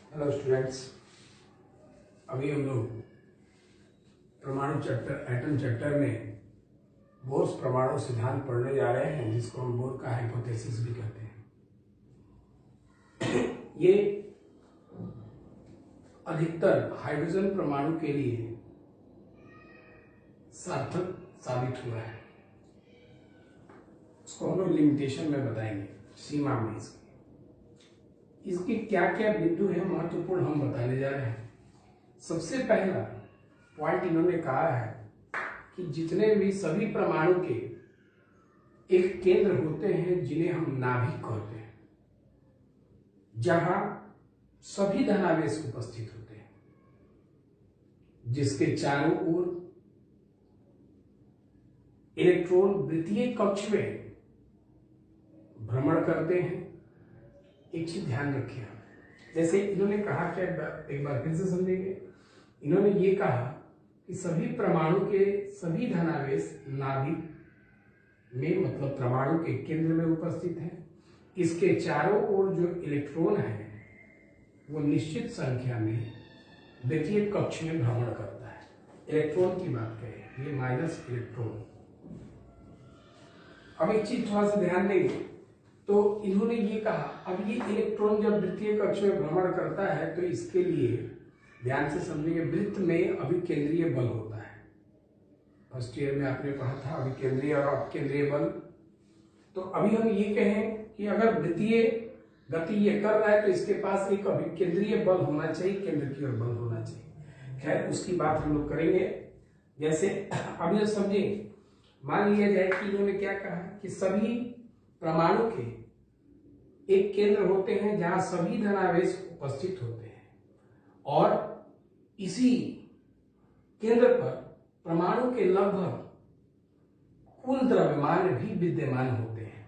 Hello students, अभी हम लोग परमाणु चैप्टर एटम चैप्टर में बोर्स परमाणु सिद्धांत पढ़ने जा रहे हैं, जिसको हम बोर का हाइपोथेसिस भी कहते हैं। ये अधिकतर हाइड्रोजन परमाणु के लिए सार्थक साबित हुआ है। उसको हम लोग लिमिटेशन में बताएंगे, सीमा में इसके क्या क्या बिंदु है महत्वपूर्ण हम बताने जा रहे हैं। सबसे पहला पॉइंट इन्होंने कहा है कि जितने भी सभी परमाणु के एक केंद्र होते हैं जिन्हें हम नाभिक कहते हैं, जहां सभी धनावेश उपस्थित होते हैं, जिसके चारों ओर इलेक्ट्रॉन वृत्तीय कक्ष में भ्रमण करते हैं। एक चीज ध्यान रखिए, जैसे इन्होंने कहा, क्या एक बार फिर से समझेंगे। इन्होंने ये कहा कि सभी परमाणु के सभी धनावेश नाभिक में, मतलब परमाणु के केंद्र में उपस्थित हैं। इसके चारों ओर जो इलेक्ट्रॉन है वो निश्चित संख्या में वृत्तीय कक्ष में भ्रमण करता है। इलेक्ट्रॉन की बात करें, ये माइनस इलेक्ट्रॉन। अब एक चीज थोड़ा सा ध्यान देंगे, तो इन्होंने ये कहा, अब ये इलेक्ट्रॉन जब वृत्तीय कक्ष में भ्रमण करता है तो इसके लिए ध्यान से समझिए, वृत्त में अभिकेंद्रीय बल होता है। फर्स्ट ईयर में आपने पढ़ा था अभिकेंद्रीय और अपकेंद्रीय बल। तो अभी हम ये कहें कि अगर वृत्तीय गति ये कर रहा है तो इसके पास एक अभिकेंद्रीय बल होना चाहिए, केंद्र की ओर बल होना चाहिए। खैर, उसकी बात हम लोग करेंगे। जैसे अभी समझिए, मान लिया जाए कि इन्होंने क्या कहा कि सभी परमाणु के एक केंद्र होते हैं जहां सभी धनावेश उपस्थित होते हैं, और इसी केंद्र पर परमाणु के लगभग कुल द्रव्यमान भी विद्यमान होते हैं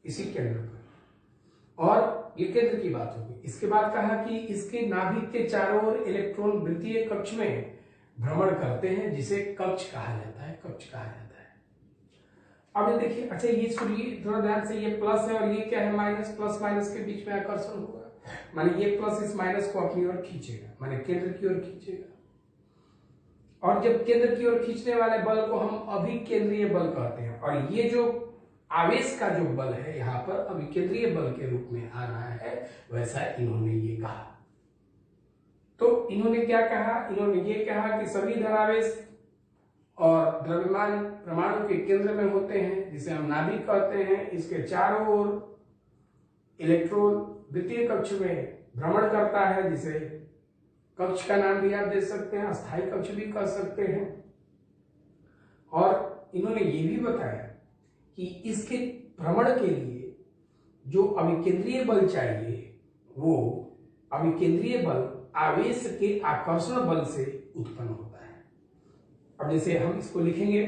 इसी केंद्र पर। और ये केंद्र की बात होगी। इसके बाद कहा कि इसके नाभिक के चारों ओर इलेक्ट्रॉन वृत्तीय कक्ष में भ्रमण करते हैं, जिसे कक्ष कहा जाता है, कक्ष कहा जाता है। अब ये देखिए, अच्छा ये सुनिए थोड़ा ध्यान से, ये प्लस है और ये क्या है, माइनस। प्लस माइनस के बीच में आकर्षण होगा, माने ये प्लस इस माइनस को अपनी ओर खींचेगा, माने केंद्र की ओर खींचेगा। और जब केंद्र की ओर खींचने वाले बल को हम अभिकेंद्रीय बल कहते हैं, और ये जो आवेश का जो बल है यहाँ पर अभिकेंद्रीय बल के रूप में आ रहा है, वैसा इन्होंने ये कहा। तो इन्होंने क्या कहा, इन्होंने ये कहा कि सभी धनावेश और द्रव्यमान परमाणु के केंद्र में होते हैं, जिसे हम नाभिक कहते हैं। इसके चारों ओर इलेक्ट्रॉन वृत्तीय कक्ष में भ्रमण करता है, जिसे कक्ष का नाम भी आप दे सकते हैं, अस्थायी कक्ष भी कह सकते हैं। और इन्होंने ये भी बताया कि इसके भ्रमण के लिए जो अभिकेंद्रीय बल चाहिए, वो अभिकेंद्रीय बल आवेश के आकर्षण बल से उत्पन्न होता है। अब जैसे हम इसको लिखेंगे,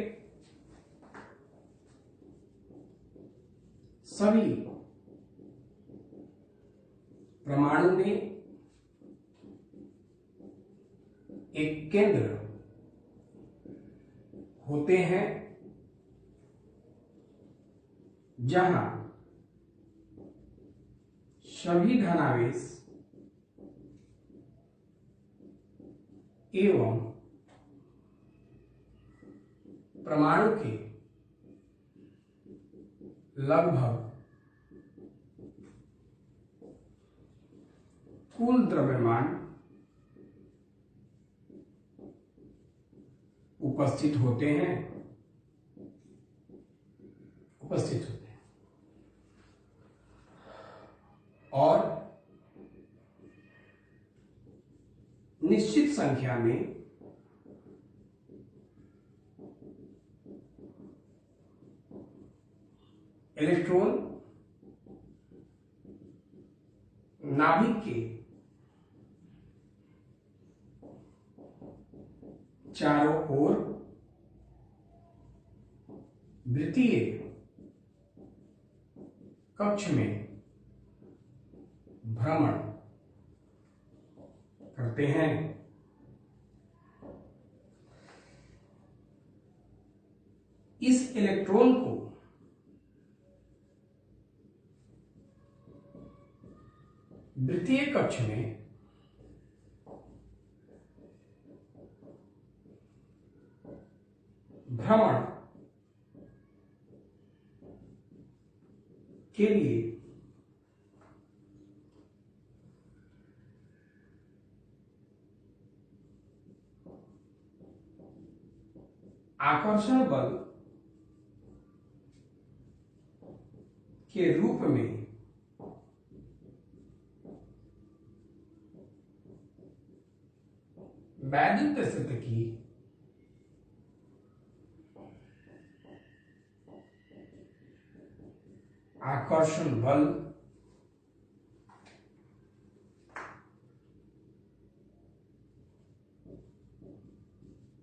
सभी परमाणु में एक केंद्र होते हैं जहां सभी धनावेश एवं परमाणु के लगभग कुल द्रव्यमान उपस्थित होते हैं, और निश्चित संख्या में इलेक्ट्रॉन नाभिक के चारों ओर वृत्तीय कक्ष में भ्रमण करते हैं। इस इलेक्ट्रॉन को वृत्तीय कक्ष में भ्रमण के लिए आकर्षण बल के रूप में वैद्युत स्थितिकी आकर्षण बल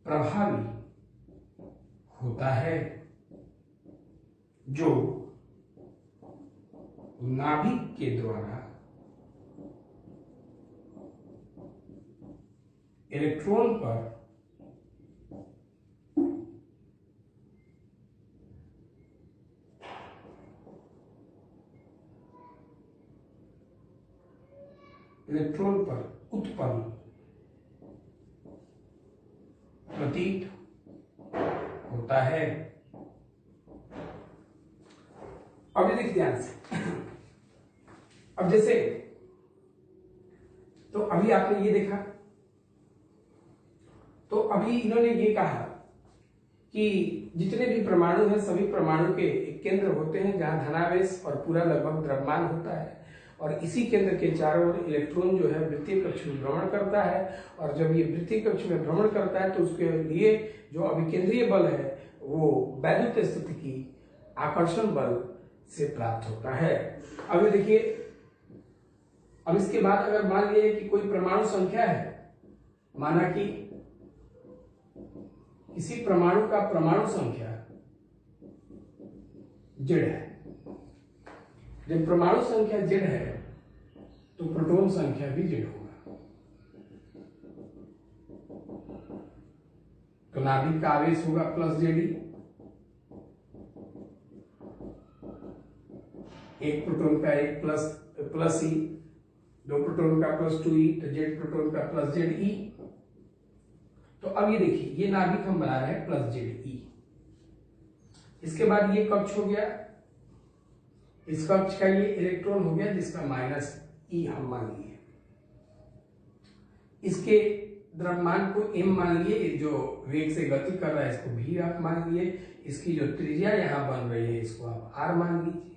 प्रभावी होता है जो नाभिक के द्वारा इलेक्ट्रॉन पर उत्पन्न प्रतीत होता है। अब देखिए ध्यान से, अब जैसे तो अभी आपने ये देखा, तो अभी इन्होंने ये कहा कि जितने भी परमाणु हैं सभी परमाणु के एक केंद्र होते हैं जहां धनावेश और पूरा लगभग द्रव्यमान होता है, और इसी केंद्र के चारों ओर इलेक्ट्रॉन जो है वृत्तीय कक्ष में भ्रमण करता है, और जब ये वृत्तीय कक्ष में भ्रमण करता है तो उसके लिए जो अभिकेंद्रीय बल है वो वैद्युत स्थितिकी आकर्षण बल से प्राप्त होता है। अब देखिए, अब इसके बाद अगर मान लिया कि कोई परमाणु संख्या है, माना कि किसी परमाणु का परमाणु संख्या Z है, जब परमाणु संख्या Z है तो प्रोटॉन संख्या भी Z होगा। तो नाभिक का आवेश होगा प्लस Ze, एक प्रोटॉन का एक प्लस E, दो प्रोटॉन का प्लस 2E, तो Z प्रोटॉन का प्लस Ze। तो अब ये देखिए, ये नाभिक हम बना रहे हैं प्लस Ze। इसके बाद ये कक्ष हो गया, इस कक्ष का ये इलेक्ट्रॉन हो गया जिसका माइनस E हम मान लिए, इसके द्रव्यमान को m मान लिए, जो वेग से गति कर रहा है इसको v आप मान लिए, इसकी जो त्रिज्या यहां बन रही है इसको आप r मान लीजिए।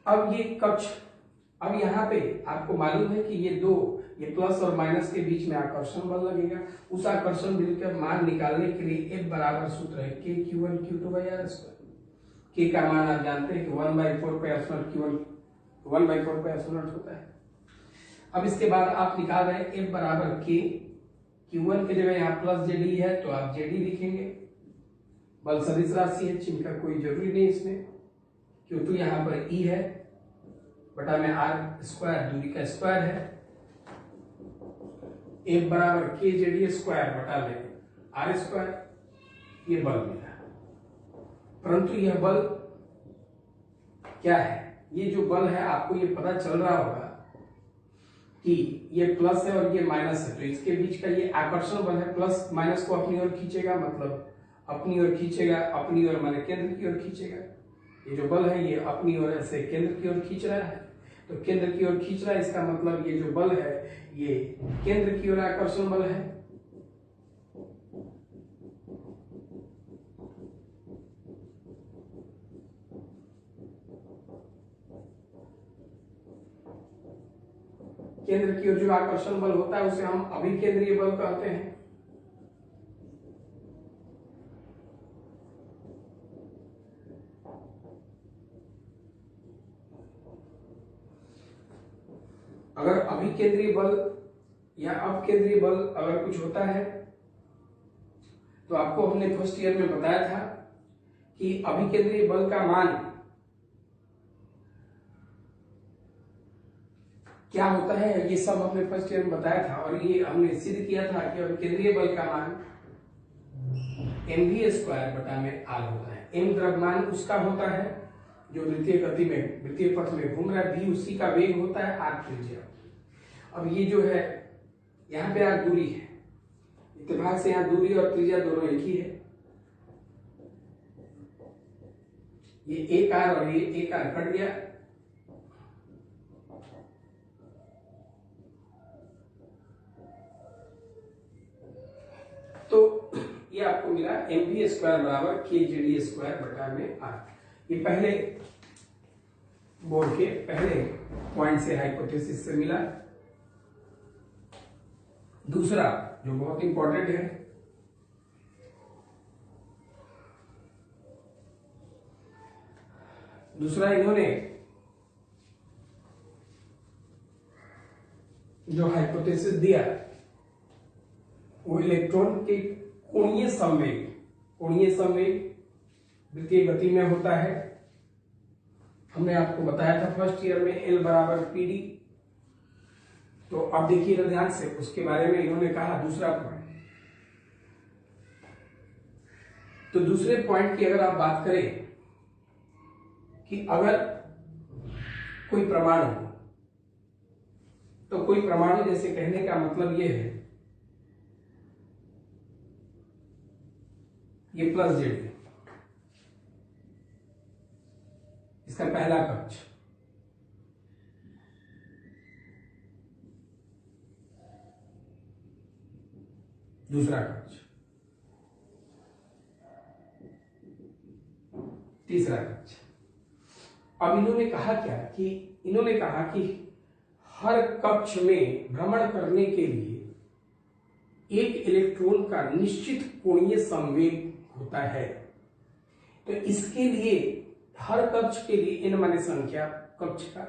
अब ये कक्ष, अब यहाँ पे आपको मालूम है कि ये प्लस और माइनस के बीच में आकर्षण बल लगेगा। उस आकर्षण बल का मान निकालने के लिए F बराबर सूत्र है Q1Q2/r²। K का मान आप जानते हैं कि 1/4πε0 Q1 1/4πε0 होता है। अब इसके बाद आप निकाल रहे हैं F बराबर K, Q1 की जगह यहाँ प्लस Ze है तो आप Ze लिखेंगे, बल सदिश राशि है, चिन्ह का कोई जरूरी नहीं इसमें। Q2 यहाँ पर E है बटा में r², दूरी का स्क्वायर है। F बराबर KZe² बटा में r², ये बल मिला। परंतु यह बल क्या है, ये जो बल है आपको ये पता चल रहा होगा कि ये प्लस है और ये माइनस है, तो इसके बीच का ये आकर्षण बल है। प्लस माइनस को अपनी ओर खींचेगा, मतलब अपनी ओर खींचेगा, अपनी ओर माने केंद्र की ओर खींचेगा। ये जो बल है ये अपनी ओर से केंद्र की ओर खींच रहा है, तो केंद्र की ओर खींच रहा है, इसका मतलब ये जो बल है ये केंद्र की ओर आकर्षण बल है। केंद्र की ओर जो आकर्षण बल होता है उसे हम अभिकेंद्रीय बल कहते हैं। अगर अभिकेंद्रीय बल या अपकेंद्रीय बल अगर कुछ होता है तो आपको हमने फर्स्ट ईयर में बताया था कि अभिकेंद्रीय बल का मान क्या होता है, ये सब हमने फर्स्ट ईयर में बताया था, और ये हमने सिद्ध किया था कि अभिकेंद्रीय बल का मान mv² बटा में r होता है। m द्रव्यमान उसका होता है जो वृत्तीय गति में वृत्तीय पथ में घूम रहा है, v उसी का वेग होता है, r त्रिज्या। अब ये जो है यहाँ पे r दूरी है, इत्तेफाक से यहाँ दूरी और त्रिज्या दोनों एक ही है, ये एक आर और ये एक आर कट गया, तो ये आपको मिला mv स्क्वायर बराबर kjd स्क्वायर बटा में r। ये पहले बोर्ड के पहले पॉइंट से हाइपोथेसिस से मिला। दूसरा जो बहुत इंपॉर्टेंट है, दूसरा इन्होंने जो हाइपोथेसिस दिया वो इलेक्ट्रॉन के कोणीय संवेग वृत्तीय गति में होता है। हमने आपको बताया था फर्स्ट ईयर में L बराबर PD। तो अब देखिए ध्यान से, उसके बारे में इन्होंने कहा दूसरा पॉइंट। तो दूसरे पॉइंट की अगर आप बात करें कि अगर कोई परमाणु, तो कोई परमाणु जैसे कहने का मतलब यह है, ये प्लस जेड है, इसका पहला कक्ष, दूसरा कक्ष, तीसरा कक्ष। अब इन्होंने कहा क्या कि इन्होंने कहा कि हर कक्ष में भ्रमण करने के लिए एक इलेक्ट्रॉन का निश्चित कोणीय संवेग होता है। तो इसके लिए हर कक्ष के लिए n माने संख्या कक्ष का,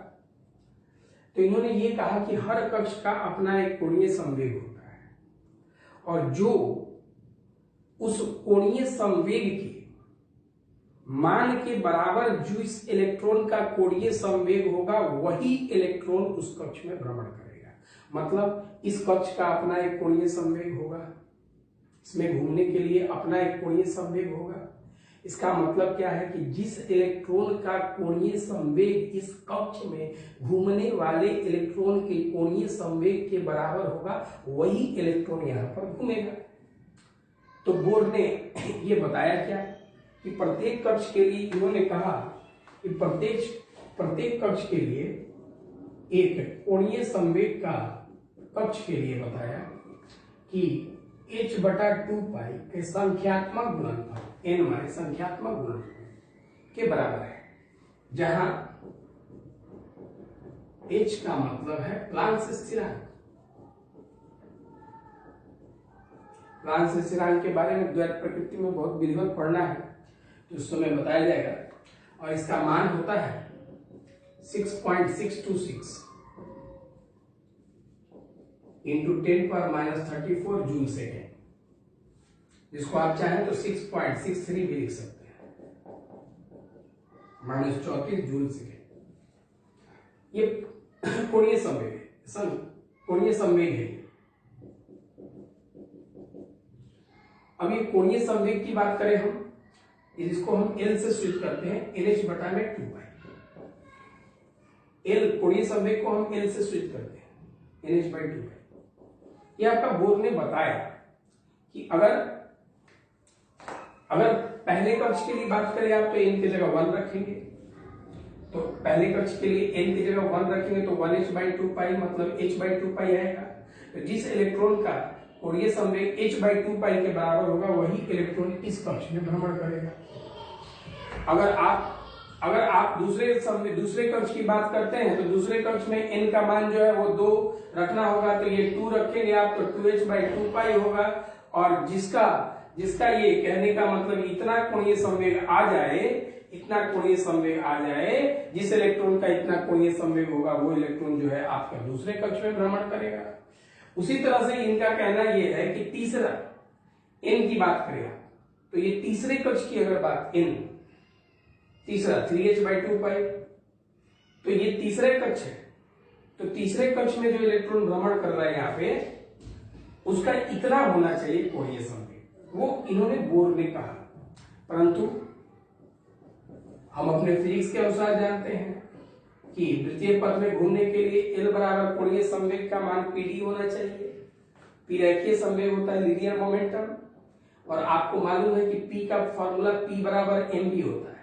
तो इन्होंने ये कहा कि हर कक्ष का अपना एक कोणीय संवेग होता है, और जो उस कोणीय संवेग के मान के बराबर जो इस इलेक्ट्रॉन का कोणीय संवेग होगा वही इलेक्ट्रॉन उस कक्ष में भ्रमण करेगा। मतलब इस कक्ष का अपना एक कोणीय संवेग होगा, इसमें घूमने के लिए अपना एक कोणीय संवेग होगा। इसका मतलब क्या है कि जिस इलेक्ट्रॉन का कोणीय संवेग इस कक्ष में घूमने वाले इलेक्ट्रॉन के कोणीय संवेग के बराबर होगा वही इलेक्ट्रॉन यहां पर घूमेगा। तो बोर्ड ने ये बताया क्या कि प्रत्येक कक्ष के लिए इन्होंने कहा कि प्रत्येक कक्ष के लिए एक कोणीय संवेग का कक्ष के लिए बताया कि h बटा 2 पाई के संख्यात्मक गुणनफल n माने संख्यात्मक गुणनफल के बराबर है, जहां h का मतलब है प्लांक्स स्थिरांक। प्लांक्स स्थिरांक के बारे में द्वैत प्रकृति में बहुत विधिवत पढ़ना है, तो उस समय बताया जाएगा। और इसका मान होता है 6.626 इंटू 10⁻34 जूल सेकेंड, जिसको आप चाहें तो 6.63 भी लिख सकते हैं, -34 जूल सेकेंड। ये कोणीय संवेग है, कोणीय संवेग है। अब ये कोणीय संवेग की बात करें हम, इसको हम L से स्विच करते हैं, NH बटा में 2 पाई। L कोणीय संवेग को हम L से स्विच करते हैं, NH बाई 2 पाई। ये आपका बोर्ड ने बताया कि अगर पहले कक्ष के लिए बात करें आप तो n की जगह 1 रखेंगे, तो पहले कक्ष के लिए n की जगह 1 रखेंगे तो 1h बाई 2 पाई मतलब h बाई 2 पाई आएगा। तो जिस इलेक्ट्रॉन का कोणीय संवेग h बाई 2 पाई के बराबर होगा वही इलेक्ट्रॉन इस कक्ष में भ्रमण करेगा। अगर आप दूसरे कक्ष की बात करते हैं तो दूसरे कक्ष में n का मान जो है वो 2 रखना होगा, तो ये 2 रखेंगे आप तो 2h बाई 2 पाई होगा। और जिसका ये कहने का मतलब इतना कोणीय संवेग आ जाए, इतना कोणीय संवेग आ जाए, जिस इलेक्ट्रॉन का इतना कोणीय संवेग होगा वो इलेक्ट्रॉन जो है आपका दूसरे कक्ष में भ्रमण करेगा। उसी तरह से इनका कहना ये है कि तीसरा n की बात करें तो ये तीसरे कक्ष की अगर बात n तीसरा 3h बाई 2 पाई, तो ये तीसरे कक्ष है, तो तीसरे कक्ष में जो इलेक्ट्रॉन भ्रमण कर रहा है यहाँ पे उसका इतना होना चाहिए कोणीय संवेग, वो इन्होंने बोर्ड ने कहा। परंतु हम अपने फिजिक्स के अनुसार जानते हैं कि वृत्तीय पथ में घूमने के लिए L बराबर कोणीय संवेग का मान PD होना चाहिए। P रेखीय संवेग होता है, लीनियर मोमेंटम, और आपको मालूम है कि P का फॉर्मूला P बराबर mv होता है,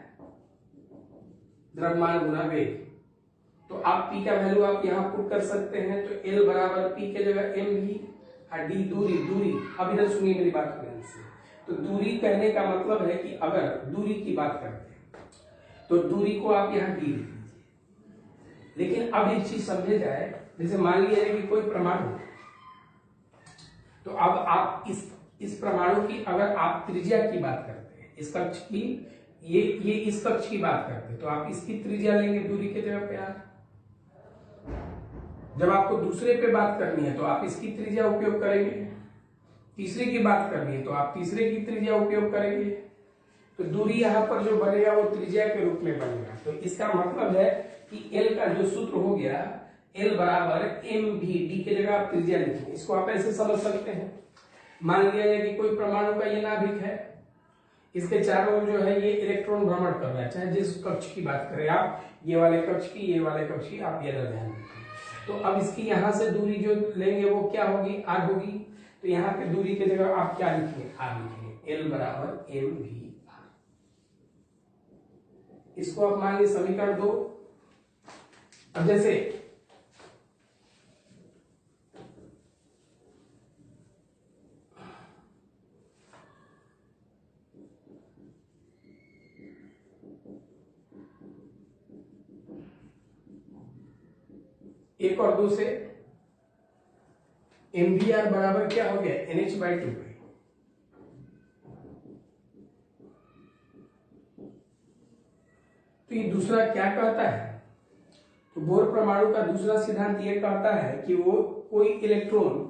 द्रव्यमान गुना वेग। तो आप P का वैल्यू आप यहां पुट कर सकते हैं, तो L बराबर P के जगह mv, और D दूरी। अब इधर सुनिए मेरी बात ध्यान से। तो दूरी कहने का मतलब है कि अगर दूरी की बात करते हैं तो दूरी को आप यहाँ D लिख लीजिए। लेकिन अब एक चीज समझे जाए, जैसे मान लिया है कि कोई परमाणु, तो अब आप इस परमाणु की अगर आप त्रिज्या की बात करते हैं, इस कक्ष की, ये इस कक्ष की बात करते हैं, तो आप इसकी त्रिज्या लेंगे दूरी के जगह पे यार। जब आपको दूसरे पे बात करनी है तो आप इसकी त्रिज्या उपयोग करेंगे, तीसरे की बात करनी है तो आप तीसरे की त्रिज्या उपयोग करेंगे। तो दूरी यहां पर जो बनेगा वो त्रिज्या के रूप में बनेगा। तो इसका मतलब है कि L का जो सूत्र हो गया, L बराबर mv, D के जगह आप त्रिज्या लिखेंगे। इसको आप ऐसे समझ सकते हैं, मान लिया जाए कि कोई परमाणु का ये नाभिक है, इसके चारों ओर जो है ये इलेक्ट्रॉन भ्रमण कर रहा है, चाहे जिस कक्ष की बात करें आप, ये वाले कक्ष की, ये वाले कक्ष की, आप ये ध्यान रखें। तो अब इसकी यहां से दूरी जो लेंगे वो क्या होगी, r होगी। तो यहाँ पे दूरी की जगह आप क्या लिखेंगे, r लिखेंगे, L बराबर mv। इसको आप मान लीजिए समीकरण 2। अब जैसे एक और 2 से mvr बराबर क्या हो गया, NH/2। तो ये दूसरा क्या कहता है, तो बोर परमाणु का दूसरा सिद्धांत ये कहता है कि वो कोई इलेक्ट्रॉन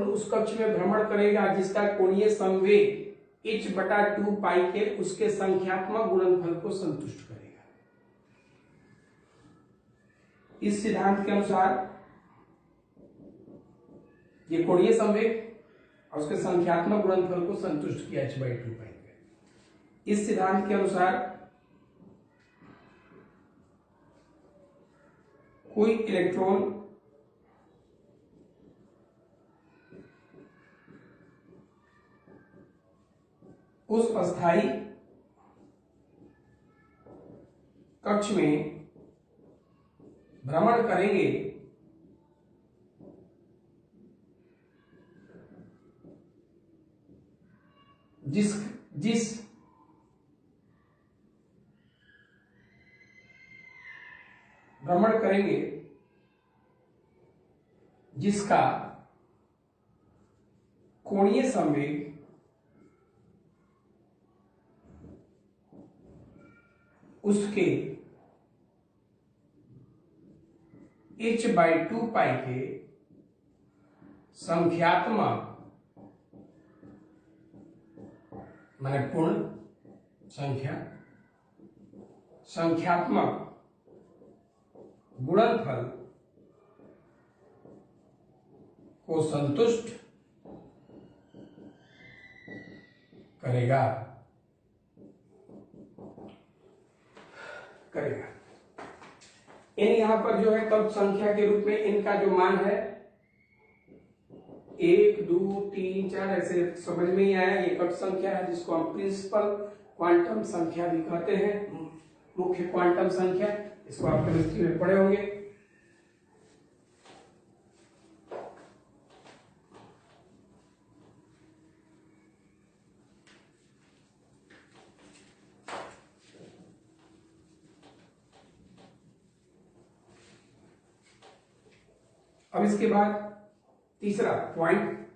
उस कक्ष में भ्रमण करेगा जिसका कोणीय संवेग h/2 पाई के उसके संख्यात्मक गुणनफल को संतुष्ट करेगा। इस सिद्धांत के अनुसार ये कोणीय संवेग और उसके संख्यात्मक गुणनफल को संतुष्ट किया h/2 पाई के। इस सिद्धांत के अनुसार कोई इलेक्ट्रॉन उस अस्थायी कक्ष में भ्रमण करेंगे जिस भ्रमण करेंगे जिसका कोणीय संवेग उसके h/2 पाई के संख्यात्मक माने पूर्ण संख्यात्मक गुणनफल को संतुष्ट करेगा। इन यहां पर जो है कक्ष संख्या के रूप में इनका जो मान है 1 2 3 4 ऐसे समझ में ही आया। ये कक्ष संख्या है जिसको हम प्रिंसिपल क्वांटम संख्या भी कहते हैं, मुख्य क्वांटम संख्या। इसको आप केमिस्ट्री में पढ़े होंगे। अब इसके बाद तीसरा पॉइंट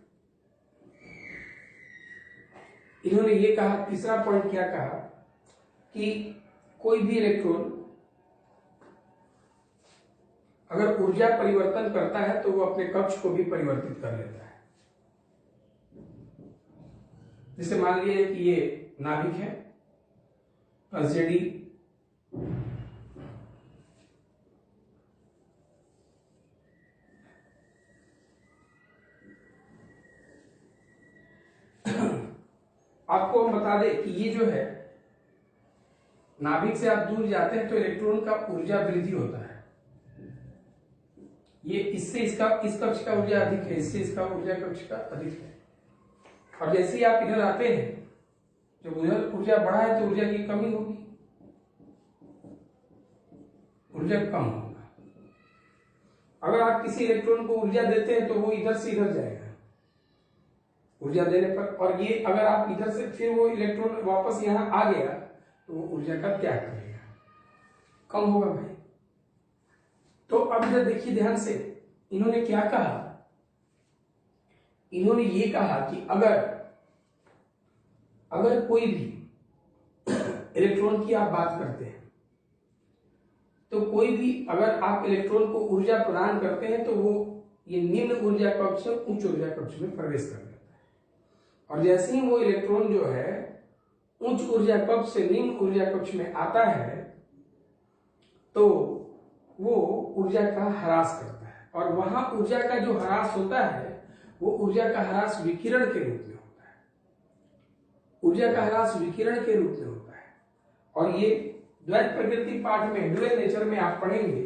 इन्होंने ये कहा, तीसरा पॉइंट क्या कहा कि कोई भी इलेक्ट्रॉन अगर ऊर्जा परिवर्तन करता है तो वो अपने कक्ष को भी परिवर्तित कर लेता है। जैसे मान लीजिए कि ये नाभिक है प्लस Jd, आपको हम बता दें कि ये जो है नाभिक से आप दूर जाते हैं तो इलेक्ट्रॉन का ऊर्जा वृद्धि होता है। ये इससे इसका इस कक्ष का ऊर्जा अधिक है, इससे इसका ऊर्जा कक्ष का अधिक है। और जैसे ही आप इधर आते हैं, जब उधर ऊर्जा बढ़ा है तो ऊर्जा की कमी होगी, ऊर्जा कम होगा। अगर आप किसी इलेक्ट्रॉन को ऊर्जा देते हैं तो वो इधर से इधर जाएगा ऊर्जा देने पर, और ये अगर आप इधर से फिर वो इलेक्ट्रॉन वापस यहाँ आ गया तो वो ऊर्जा का त्याग करेगा, कम होगा भाई। तो अब इधर देखिए ध्यान से, इन्होंने क्या कहा, इन्होंने ये कहा कि अगर कोई भी इलेक्ट्रॉन की आप बात करते हैं तो कोई भी अगर आप इलेक्ट्रॉन को ऊर्जा प्रदान करते हैं तो वो ये निम्न ऊर्जा कक्ष से उच्च ऊर्जा कक्ष में प्रवेश कर जाता है, और जैसे ही वो इलेक्ट्रॉन जो है उच्च ऊर्जा कक्ष से निम्न ऊर्जा कक्ष में आता है तो वो ऊर्जा का ह्रास करता है, और वहां ऊर्जा का जो ह्रास होता है वो ऊर्जा का ह्रास विकिरण के रूप में होता है, ऊर्जा का ह्रास विकिरण के रूप में होता है। और ये द्वैत प्रकृति पाठ में, ड्यूअल नेचर में आप पढ़ेंगे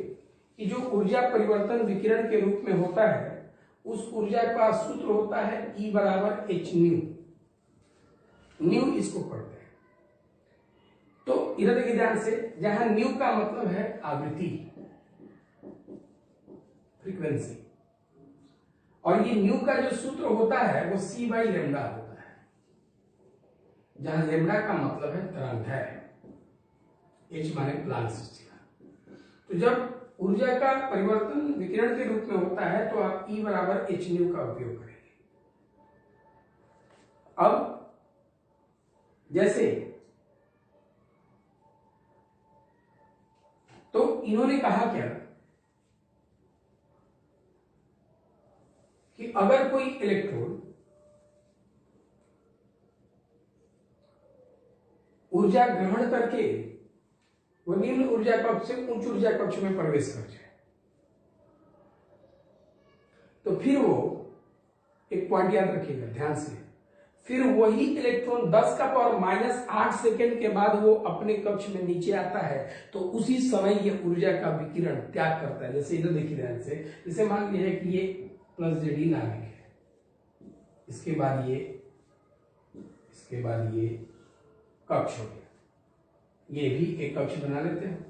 कि जो ऊर्जा परिवर्तन विकिरण के रूप में होता है उस ऊर्जा का सूत्र होता है E बराबर h न्यू, न्यू इसको पढ़ते हैं। तो इधर देखिए ध्यान से, जहां न्यू का मतलब है आवृत्ति, फ्रीक्वेंसी, और ये न्यू का जो सूत्र होता है वो C बाई लेमडा होता है, जहां लेमडा का मतलब है तरंग है, H माने प्लांक स्थिति। तो जब ऊर्जा का परिवर्तन विकिरण के रूप में होता है तो आप E बराबर h न्यू का उपयोग करेंगे। अब जैसे तो इन्होंने कहा क्या कि अगर कोई इलेक्ट्रॉन ऊर्जा ग्रहण करके वो निम्न ऊर्जा कक्ष से उच्च ऊर्जा कक्ष में प्रवेश कर जाए तो फिर वो एक पॉइंट याद रखिएगा ध्यान से, फिर वही इलेक्ट्रॉन 10 का पावर माइनस 8 सेकेंड के बाद वो अपने कक्ष में नीचे आता है तो उसी समय ये ऊर्जा का विकिरण त्याग करता है। जैसे इधर देखिए ध्यान से, जैसे मान लीजिए कि ये प्लस जेडी नाभिक है, इसके बाद ये कक्ष हो गया, ये भी एक कक्ष बना लेते हैं।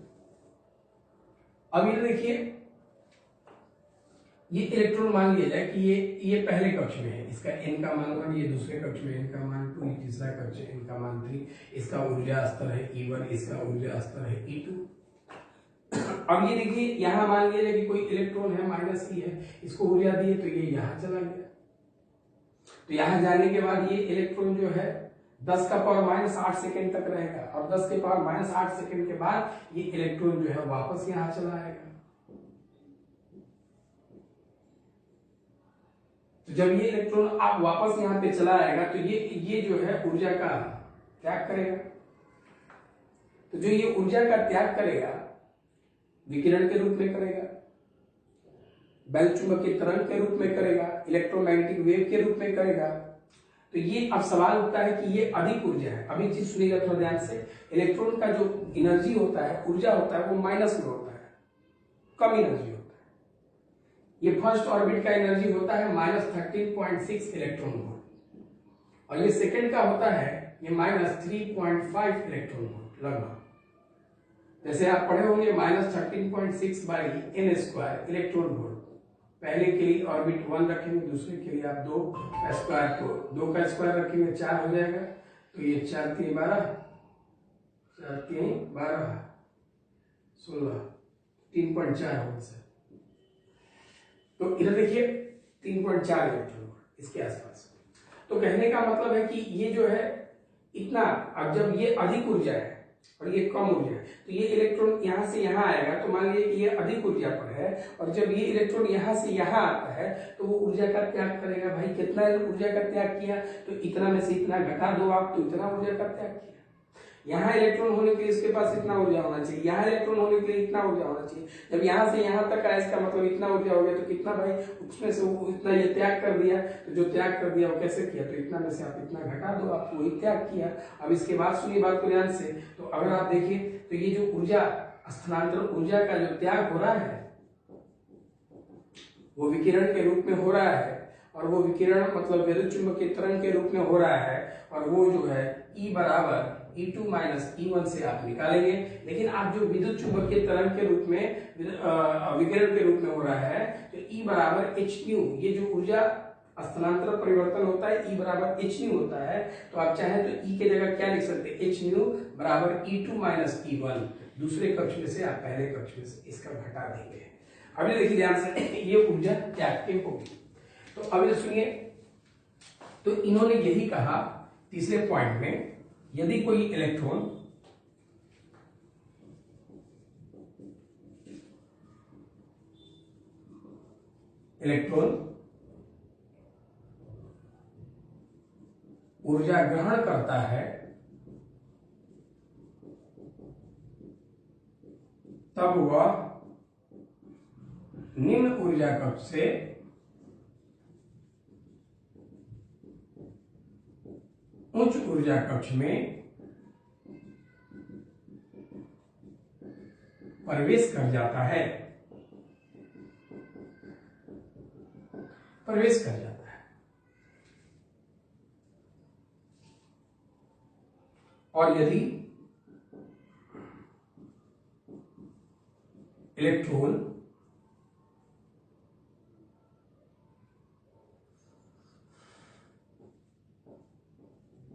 अब ये देखिए, ये इलेक्ट्रॉन मान लिया जाए कि ये पहले कक्ष में है, इसका n का मान 1, ये दूसरे कक्ष में n का मान 2, ये तीसरा कक्ष है n का मान 3, इसका ऊर्जा स्तर है E1, इसका ऊर्जा स्तर है E2। अब ये देखिए यहां मान लिया जाए कि कोई इलेक्ट्रॉन है माइनस E है, इसको ऊर्जा दी है तो ये यहां चला गया, तो यहां जाने के बाद ये इलेक्ट्रॉन जो है 10 का पावर माइनस 8 सेकेंड तक रहेगा, और 10 के पावर माइनस 8 सेकेंड के बाद ये इलेक्ट्रॉन जो है वापस यहां चला आएगा। तो जब ये इलेक्ट्रॉन आप वापस यहां पे चला आएगा तो ये जो है ऊर्जा का त्याग करेगा। तो जो ये ऊर्जा का त्याग करेगा विकिरण के रूप में करेगा, बैल चुंबकीय तरंग के रूप में करेगा, इलेक्ट्रोमैग्नेटिक वेव के रूप में करेगा। तो ये अब सवाल उठता है कि ये अधिक ऊर्जा है। अभी चीज सुनिएगा थोड़ा ध्यान से, इलेक्ट्रॉन का जो एनर्जी होता है, ऊर्जा होता है, वो माइनस में होता है, कम एनर्जी होता है। ये फर्स्ट ऑर्बिट का एनर्जी होता है माइनस 13.6 इलेक्ट्रॉन वोल्ट, और ये सेकंड का होता है ये माइनस 3.5 इलेक्ट्रॉन वोल्ट लगभग। जैसे आप पढ़े होंगे minus 13.6 by n square electron volt. पहले के लिए ऑर्बिट 1 रखेंगे, दूसरे के लिए आप 2 का स्क्वायर, तो 2 का स्क्वायर रखेंगे 4 हो जाएगा, तो ये 4 3 12, 4 3 12 16, 3.4 होगा सर। तो इधर देखिए 3.4 इलेक्ट्रॉन इसके आसपास। तो कहने का मतलब है कि ये जो है इतना, अब जब ये अधिक ऊर्जा है और ये कम ऊर्जा है तो ये इलेक्ट्रॉन यहां से यहां आएगा, तो मान लीजिए कि ये अधिक ऊर्जा पर है, और जब ये इलेक्ट्रॉन यहां से यहां आता है तो वो ऊर्जा का त्याग करेगा। भाई कितना ऊर्जा का त्याग किया, तो इतना में से इतना घटा दो आप, तो इतना ऊर्जा का त्याग किया। यहाँ इलेक्ट्रॉन होने के लिए इसके पास इतना ऊर्जा होना चाहिए, यहाँ इलेक्ट्रॉन होने के लिए इतना ऊर्जा होना चाहिए। जब यहाँ से यहाँ तक आया इसका मतलब इतना ऊर्जा हो गया, तो कितना भाई उसमें से वो इतना ये त्याग कर दिया, तो जो त्याग कर दिया वो कैसे किया, तो इतना में से आप इतना घटा दो, आप वही त्याग किया। अब इसके बाद सुनिए बात को ध्यान से, तो अगर आप देखिए तो ये जो ऊर्जा स्थानांतरण, ऊर्जा का जो त्याग हो रहा है वो विकिरण के रूप में हो रहा है, और वो विकिरण मतलब विद्युत चुंबकीय तरंग के रूप में हो रहा है, और वो जो है E बराबर E2 माइनस E1 से आप निकालेंगे। लेकिन आप जो विद्युत चुंबकीय तरंग के रूप में विकिरण के रूप में हो रहा है तो E बराबर hν, ये जो ऊर्जा स्थानांतर परिवर्तन होता है E बराबर hν होता है, तो आप चाहें तो E के जगह क्या लिख सकते हैं, hν बराबर E2 माइनस E1, दूसरे कक्ष में से आप पहले कक्ष में से इसका घटा देंगे। अभी देखिए ध्यान से, ये ऊर्जा त्याग के होगी। तो अभी सुनिए, तो इन्होंने यही कहा तीसरे पॉइंट में, यदि कोई इलेक्ट्रॉन ऊर्जा ग्रहण करता है तब वह निम्न ऊर्जा कक्ष से उच्च ऊर्जा कक्ष में प्रवेश कर जाता है, और यदि इलेक्ट्रॉन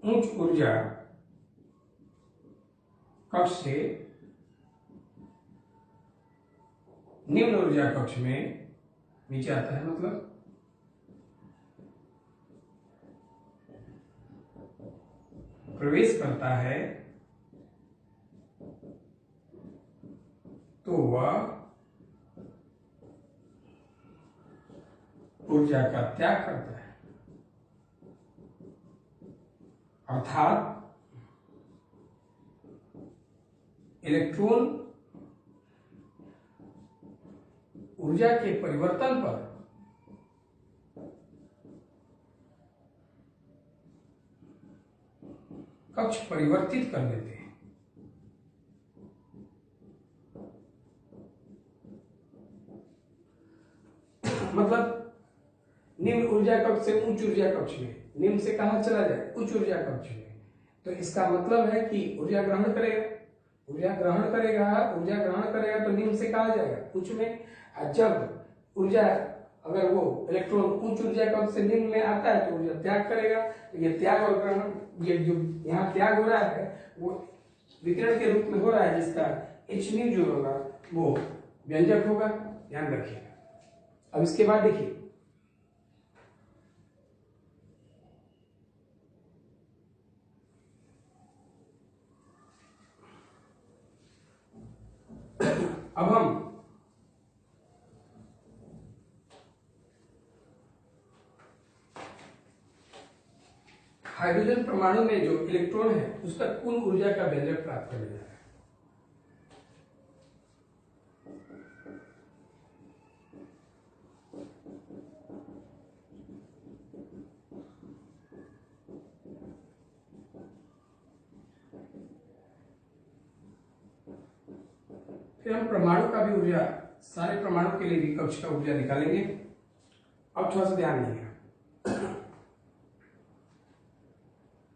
उच्च ऊर्जा कक्ष से निम्न ऊर्जा कक्ष में नीचे आता है, मतलब प्रवेश करता है, तो वह ऊर्जा का त्याग करता है, अर्थात इलेक्ट्रॉन ऊर्जा के परिवर्तन पर कक्ष परिवर्तित कर देते हैं। मतलब निम्न ऊर्जा कक्ष से उच्च ऊर्जा कक्ष में, निम्न से कहां चला जाए, उच्च ऊर्जा कक्ष में। तो इसका मतलब है कि ऊर्जा ग्रहण करेगा तो निम्न से कहा जाएगा, उच्च में। जब ऊर्जा, अगर वो इलेक्ट्रॉन उच्च ऊर्जा कक्ष से निम्न में आता है तो ऊर्जा त्याग करेगा। तो ये त्याग और ग्रहण, ये जो यहाँ त्याग हो रहा है वो विकिरण के रूप में हो रहा है, जिसका hν जो होगा वो व्यंजक होगा, ध्यान रखिएगा। अब इसके बाद देखिए, अब हम हाइड्रोजन परमाणु में जो इलेक्ट्रॉन है उसका कुल ऊर्जा का व्यंजक प्राप्त करने जा रहे हैं। फिर हम परमाणु का भी ऊर्जा, सारे परमाणु के लिए भी कक्ष का ऊर्जा निकालेंगे। अब थोड़ा सा ध्यान दीजिएगा,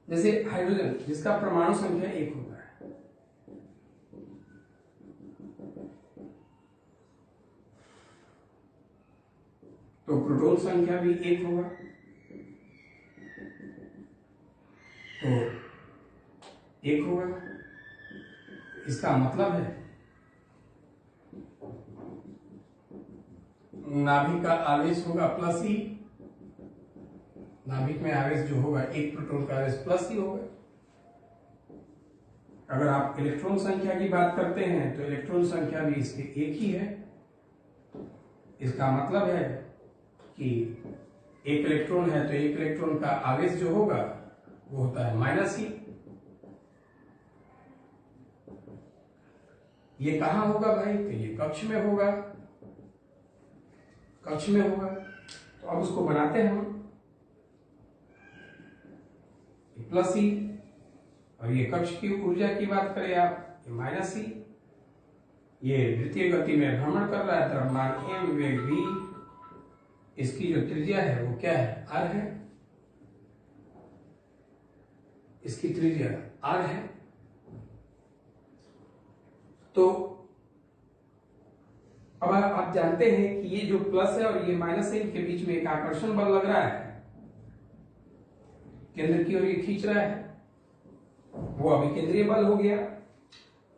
जैसे हाइड्रोजन जिसका परमाणु संख्या 1 होता है, तो प्रोटॉन संख्या भी 1 होगा, तो 1 होगा। इसका मतलब है नाभिक का आवेश होगा +E, नाभिक में आवेश जो होगा एक प्रोटॉन का आवेश +E होगा। अगर आप इलेक्ट्रॉन संख्या की बात करते हैं तो इलेक्ट्रॉन संख्या भी इसके 1 ही है। इसका मतलब है कि एक इलेक्ट्रॉन है तो एक इलेक्ट्रॉन का आवेश जो होगा वो होता है -E। ये कहां होगा भाई, तो ये कक्ष में होगा, तो अब उसको बनाते हैं हम +E, और ये कक्ष की ऊर्जा की बात करें आप, ये -E। ये द्वितीय गति में भ्रमण कर रहा है, द्रव्यमान m, वेग v, इसकी जो त्रिज्या है वो क्या है, r है, इसकी त्रिज्या r है। तो अब आप जानते हैं कि ये जो प्लस है और ये माइनस है, इनके बीच में एक आकर्षण बल लग रहा है, केंद्र की ओर ये खींच रहा है, वो अभिकेंद्रीय बल हो गया।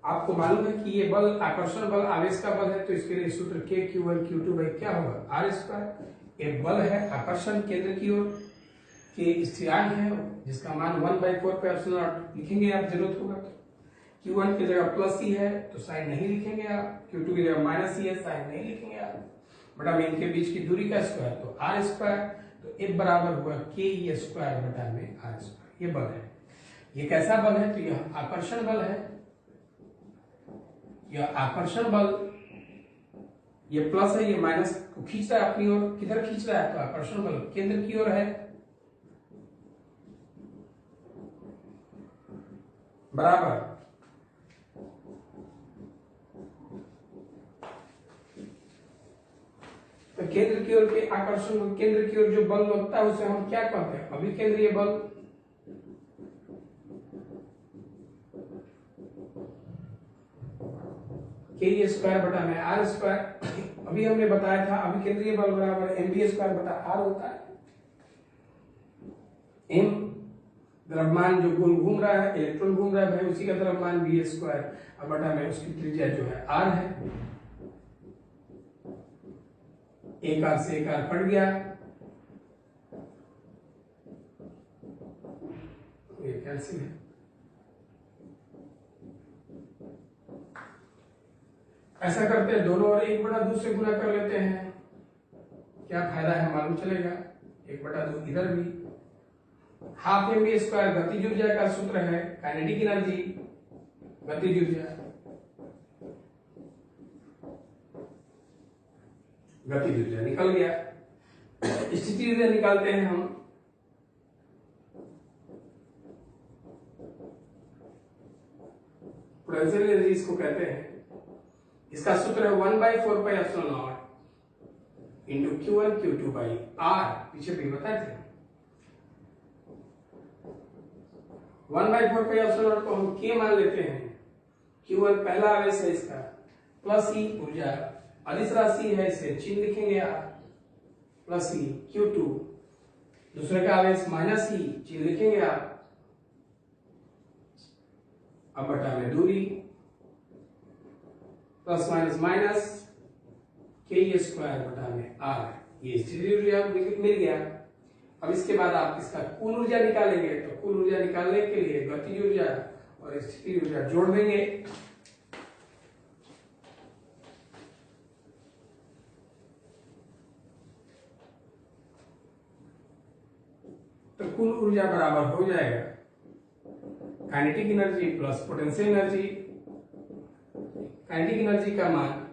आपको मालूम है कि ये बल आकर्षण बल आवेश का बल है, तो इसके लिए सूत्र Q1 Q2 बाई क्या होगा, R स्क्वायर। ये बल है आकर्षण केंद्र की ओर, के स्थिरांक है जिसका मान 1/4 पे एप्सिलॉन नॉट लिखेंगे आप, जरूरत होगा तो। Q1 की जगह प्लस ही है तो साइन नहीं लिखेंगे आप, Q2 की जगह माइनस ही है, साइन नहीं लिखेंगे आप, बटा में इनके बीच की दूरी का स्क्वायर तो R स्क्वायर, तो F बराबर हुआ K स्क्वायर बटा में R स्क्वायर। ये बल है। ये कैसा बल है, तो यह आकर्षण बल है। यह आकर्षण बल, ये प्लस है, ये माइनस को खींच रहा है अपनी ओर, किधर खींच रहा है, तो आकर्षण बल केंद्र की ओर है, बराबर तो केंद्र की ओर के आकर्षण, केंद्र की ओर जो बल लगता है उसे हम क्या कहते हैं, अभिकेंद्रीय बल। के स्क्वायर बटा में R स्क्वायर। अभी हमने बताया था अभिकेंद्रीय बल बराबर mv स्क्वायर बटा R होता है। m द्रव्यमान जो गोल घूम रहा है, इलेक्ट्रॉन घूम रहा है भाई, उसी का द्रव्यमान v स्क्वायर बटा में उसकी त्रिज्या जो है R है। एक R से एक R कट गया, ये कैंसिल है। ऐसा करते हैं, दोनों और 1/2 से गुना कर लेते हैं, क्या फायदा है मालूम चलेगा। 1/2 इधर भी, हाफ mv स्क्वायर गतिज ऊर्जा का सूत्र है, काइनेटिक एनर्जी, गतिज ऊर्जा, गतिज ऊर्जा निकल गया। स्थिति ऊर्जा निकालते हैं हम, पोटेंशियल एनर्जी इसको कहते हैं। इसका सूत्र है 1/4 pi epsilon not into Q1 Q2 by R, पीछे भी बताए थे। 1/4 पाई एप्सिलॉन नॉट को हम K मान लेते हैं। Q1 पहला आवेश है इसका, प्लस ई ऊर्जा अदिश राशि है, इसे चिन्ह लिखेंगे आप, प्लस ई। Q2 दूसरे का आवेश माइनस ई, चिन्ह लिखेंगे आप, अब बटा में दूरी, plus minus minus K square बटा में R। ये स्थिति ऊर्जा मिल गया। अब इसके बाद आप इसका कुल ऊर्जा निकालेंगे, तो कुल ऊर्जा निकालने के लिए गतिज ऊर्जा और स्थिति ऊर्जा जोड़ देंगे, तो कुल ऊर्जा बराबर हो जाएगा kinetic energy plus potential energy. Kinetic energy का मान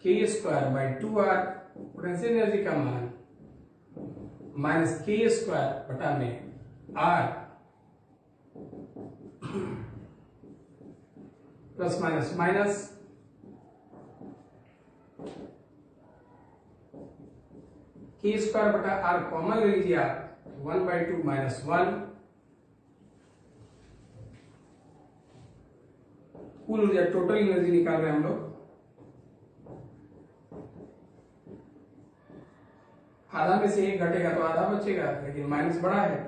K square by 2R, potential energy का मान माइनस K स्क्वायर बटा में R, plus minus minus K square बटा R कॉमन ले लीजिए आप, 1/2 माइनस 1। कुल ऊर्जा टोटल एनर्जी निकाल रहे हैं हम लोग, आधा में से 1 घटेगा तो आधा बचेगा, लेकिन माइनस बड़ा है,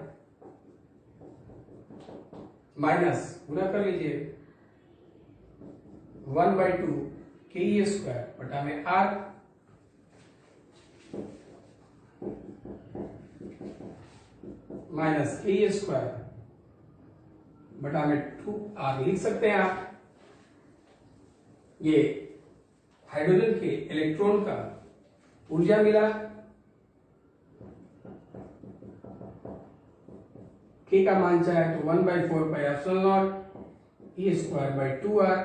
माइनस गुना कर लीजिए 1/2 K स्क्वायर बटा में R, माइनस K स्क्वायर बटा में 2R लिख सकते हैं आप। ये हाइड्रोजन के इलेक्ट्रॉन का ऊर्जा मिला, K का मान चाहे तो 1/4 pi epsilon nought E square by 2R,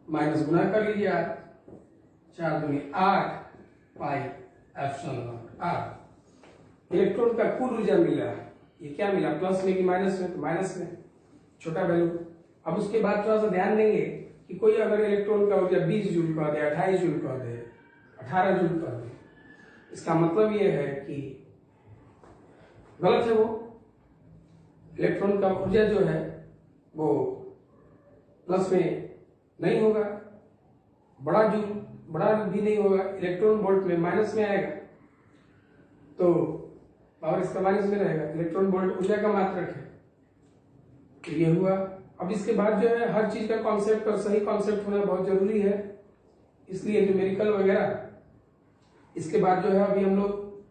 minus गुना कर लीजिए आप, 4 दूनी 8 pi epsilon nought R। Electron का कुल ऊर्जा मिला, ये क्या मिला, प्लस में कि माइनस में, तो माइनस में, छोटा वैल्यू। अब उसके बाद थोड़ा सा ध्यान देंगे, कि कोई अगर इलेक्ट्रॉन का ऊर्जा 20 जूल कह दे, 28 जूल कह दे, 18 जूल कह दे, इसका मतलब ये है कि गलत है। वो इलेक्ट्रॉन का ऊर्जा जो है वो प्लस में नहीं होगा, बड़ा भी नहीं होगा, इलेक्ट्रॉन वोल्ट में माइनस में आएगा, तो पावर इसका माइनस में रहेगा। इलेक्ट्रॉन वोल्ट ऊर्जा का मात्रक है। तो ये हुआ। अब इसके बाद जो है हर चीज का कॉन्सेप्ट और सही कॉन्सेप्ट होना बहुत जरूरी है, इसलिए न्यूमेरिकल वगैरह। इसके बाद जो है अभी हम लोग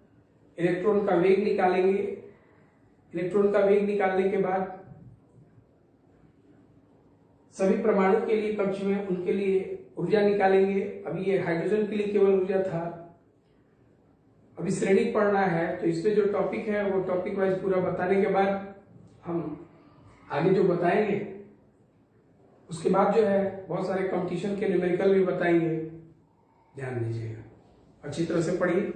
इलेक्ट्रॉन का वेग निकालेंगे। इलेक्ट्रॉन का वेग निकालने के बाद सभी परमाणु के लिए कक्ष में उनके लिए ऊर्जा निकालेंगे। अभी ये हाइड्रोजन के लिए केवल ऊर्जा था, अभी श्रेणी पढ़ना है, तो इसमें जो टॉपिक है वो टॉपिक वाइज पूरा बताने के बाद हम आगे जो बताएंगे उसके बाद जो है बहुत सारे कंपटीशन के न्यूमेरिकल भी बताएंगे। ध्यान दीजिएगा, अच्छी तरह से पढ़िए।